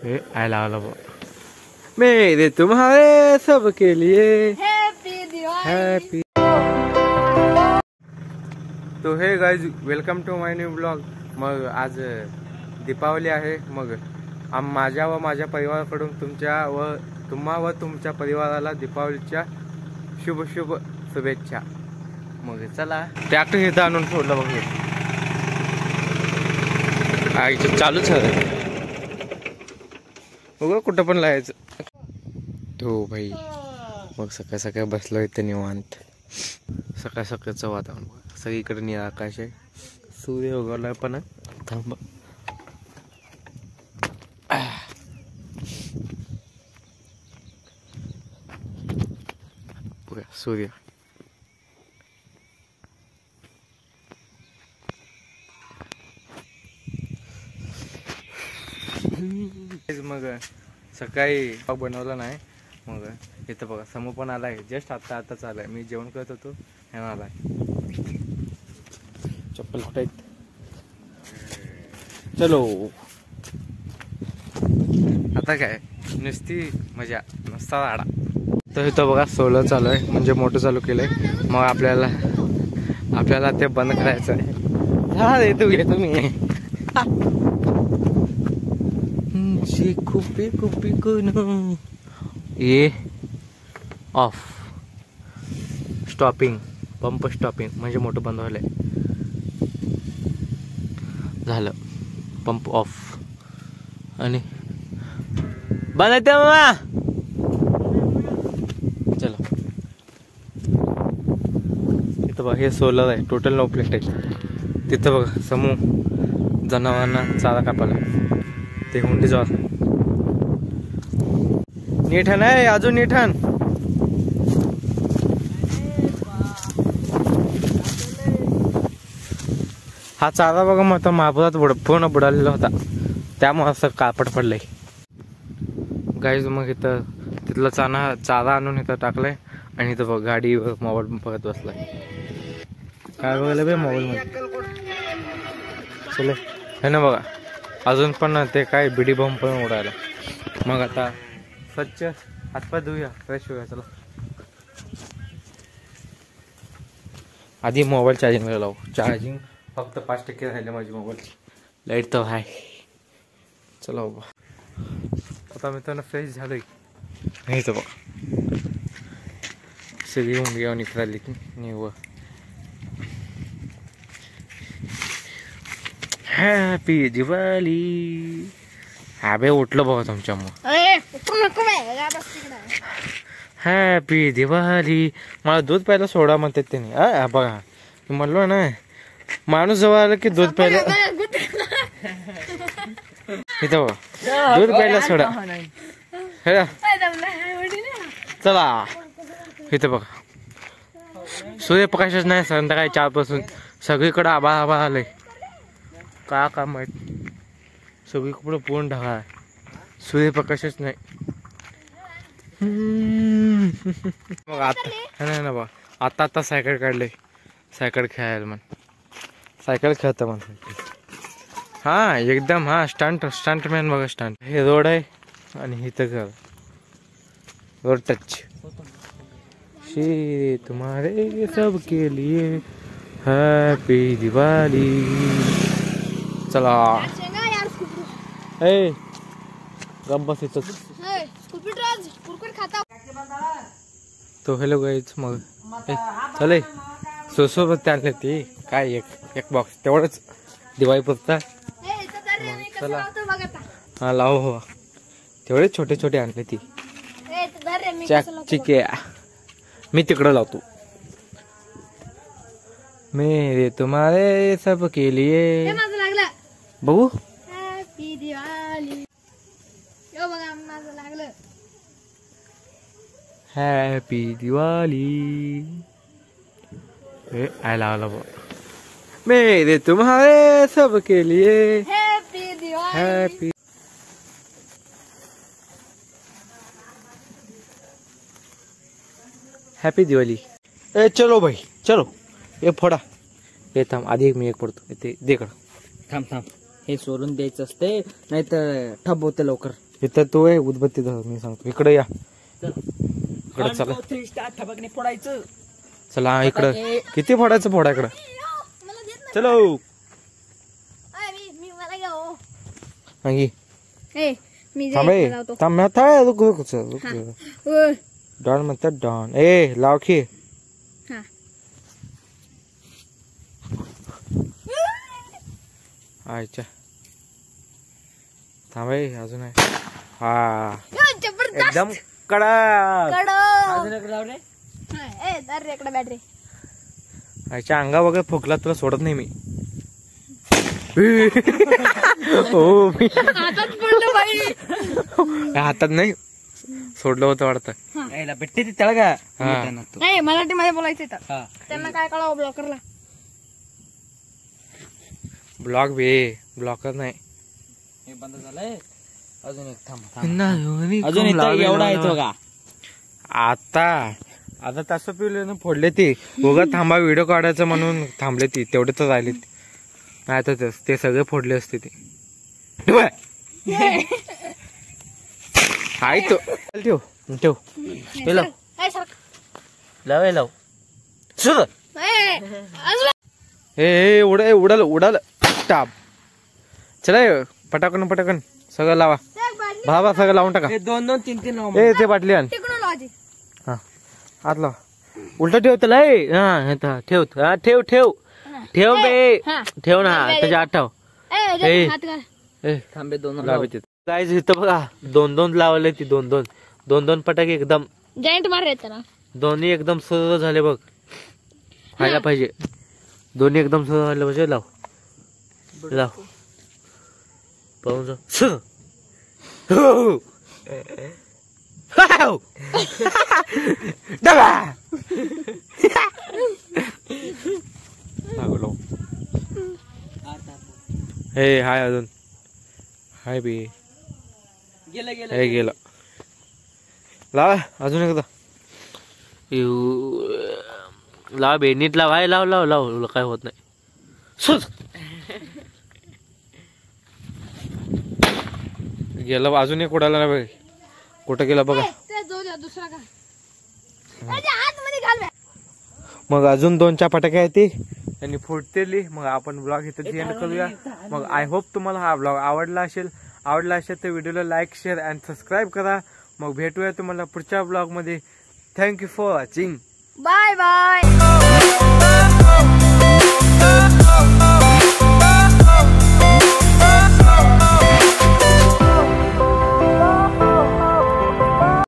आयला आला मेरे तुम्हारे सबके लिए हैप्पी। तो hey guys, welcome to my new blog. मग आज दीपावली आहे। मग माझ्या व माझ्या परिवाराकडून तुम्हा व तुमच्या परिवाराला दीपावलीच्या शुभ शुभ शुभेच्छा। मग चला, ट्रॅक्टर इथं आणून सोडलं बघ, चालूच आहे बघ, कुठं पण लावायचं तो भाई। मग सकाळ सकाळ बसलो इथं निवांत, सकाळ सकाळचं वातावरण बघा, सगळीकडे निळा आकाश आहे, सूर्य उगवलाय पण थांब सूर्य। मग सकाळी पाव बनवला नाही, मग इथं बघा समू पण आलाय, जस्ट आताच आलाय, मी जेवण करत होतो ह्यानं आलाय, चप्पल कुठायत, चलो आता काय नुसती मजा, नुसता आडा। तर इथं बघा सोलर चालू आहे, म्हणजे मोटर चालू केलंय, मग आपल्याला ते बंद करायचं आहे। हा तू घेतो मी कुपी कुपी कोण ये ऑफ, स्टॉपिंग, पंप स्टॉपिंग म्हणजे मोटर बंद व्हायलंय, झालं पंप ऑफ आणि बंद येते मामा। चलो इथं बघा, हे सोलर आहे, टोटल 9 प्लेट आहे। तिथं बघा समूह जनावरांना चारा कापायला, ते हुंडी जवळ नीठण आहे, अजून नीठण। हा चारा बघा मग महापुरात पूर्ण बुडालेला होता, त्यामुळे असं कापड पडलंय गाईज। मग इथं तिथलं चारा आणून इथं टाकलंय, आणि इथं बघ गाडीवर मोबाईल बघत बसलाय, काय बघायला बे मोबाईल मध्ये चले हे ना बघा, अजून पण ते काय बिडी बॉम्ब पण उडायला। मग आता स्वच्छ हातपाय धुऊया, फ्रेश होऊया, चला आधी मोबाईल चार्जिंगला लावू, चार्जिंग फक्त 5% राहिले माझी मोबाईल, लाईट तर आहे। चला बाबा, आता मी त्यांना फ्रेश झालोय, नाही तर बघा सगळी उंडग्या निघाली निव। हॅपी दिवाळी। हा बे उठलं बघा तुमच्यामुळं, हॅपी दिवाळी। मला दूध प्यायला सोडा म्हणतात त्यांनी, बघा मी म्हणलो ना, माणूस जवळ आला की दूध प्यायला, इथं बघा दूध प्यायला सोडा, चला इथं बघा सूर्यप्रकाशच नाही, संध्याकाळी 4 पासून सगळीकडे आभाळ आभाळ आलंय, का माहित, सगळीकडे पूर्ण ढगाळ, सूर्यप्रकाशच नाही। मग आता नाही ना बा, आता सायकल काढले, सायकल खेळायला म्हण, सायकल खेळतं म्हण, हा एकदम, हा स्टंटमॅन बघा, स्टंट। हे रोड आहे आणि इथं घर, रोड टच। शी तुम्हारे सबके लिए हैप्पी दिवाली। चला ए गप बस इथंच। तो हेलो गाईज, मग चले सोबत आणले ते काय एक बॉक्स तेवढंच दिवाळी पुरता, चला हा लाव हो, तेवढे छोटे छोटे आणले ती चिके, मी तिकडं लावतो। मेरे तुम्हारे सबके लिए बघू, हॅपी दिवाळी, यो बघा माझं लागलं, हॅपी दिवाळी। आयला आला बघ, मेरे तुम्हारे सबके लिए happy Diwali, happy. Happy Diwali. ए चलो भाई चलो, ये फोडा, हे थांब आधी मी एक पडतो, ते दे, थांब हे सोडून द्यायचं असते, नाही तर ठप होते लवकर। इथं तू आहे उदबत्ती मी सांगतो इकडे या इकडे चला ठबकने फोडायचं. चला इकडं किती फोडायचं फोडा इकडं मला देत नाही. चलो अय, मी मला घ्या हो. अंगी ए मी थांबे लावतो. थांब रुक ओय, डॉन म्हणतात डॉन ए लाव की हा. आयच्या थांबे अजून आहे हा यो, जबरदस्त एकदम कडक कडक. अजून एक लाव रे. ए दर रे इकडे बॅटरी. आयच्या अंगा वगैरे फुकला तुला सोडत नाही मी हो मी हातात पडलं बाई. हातात नाही सोडलं होतं वाटतं यायला भेटते ती त्याला का हा. नाही मराठीमध्ये बोलायचं तर हा. त्यांना काय कळावं ब्लॉकरला. ब्लॉक ब्लॉकर नाही हे बंद झालंय. अजून एक थांब. अजून एवढा येतो का? आता तसं पिवलं ना फोडले ती उगा थांबा व्हिडिओ काढायचं म्हणून थांबले ती तेवढेच राहिले नाही तर ते सगळे फोडले असते ते हाय तो ठेव ठेव हे लाव ए, सरक. लाव हे लाव सुर ए, अजून. हे उडाल टाप चला पटाकन सगळं लावा एक बाटली भावा सगळं लावून टाका हे 2-2 3-3 लाव. ए ते बाटली आण तिकडून लावायची. हा आत लाव उलट ठेव त्याला ठेव ठेव बे हा. ठेव ना त्याच्या आत ठेव ए, ए. हात घाल. थांबे 2 लाव. लावायचे गाईज इथं बघा 2-2 लावले ती 2-2 पटाके एकदम जॉईंट मार रे त्याला. दोन्ही एकदम सरळ झाले बघ व्हायला पाहिजे दोन्ही एकदम सरळ झाले पाहिजे लाव पाहून जा सरळ. हो. हाव. डबा. लागलो. हे हाय अजून हाय बी हे गेलं लावा अजून एकदा लाव बे नीट लाव हाय लाव काय होत नाही सुच गेला अजून एक उडाला ना बघ कुठं गेला बघा ते जाऊ द्या दुसरा का. त्याच्या हातमध्ये घाल बे. मग अजून 2-4 फटाके आहेत ती आणि फुटतेली मग आपण ब्लॉग इथं एंड करूया मग आय होप तुम्हाला हा ब्लॉग आवडला असेल तर व्हिडिओला लाईक शेअर अँड सबस्क्राईब करा मग भेटूया तुम्हाला पुढच्या ब्लॉग मध्ये thank you for watching bye bye.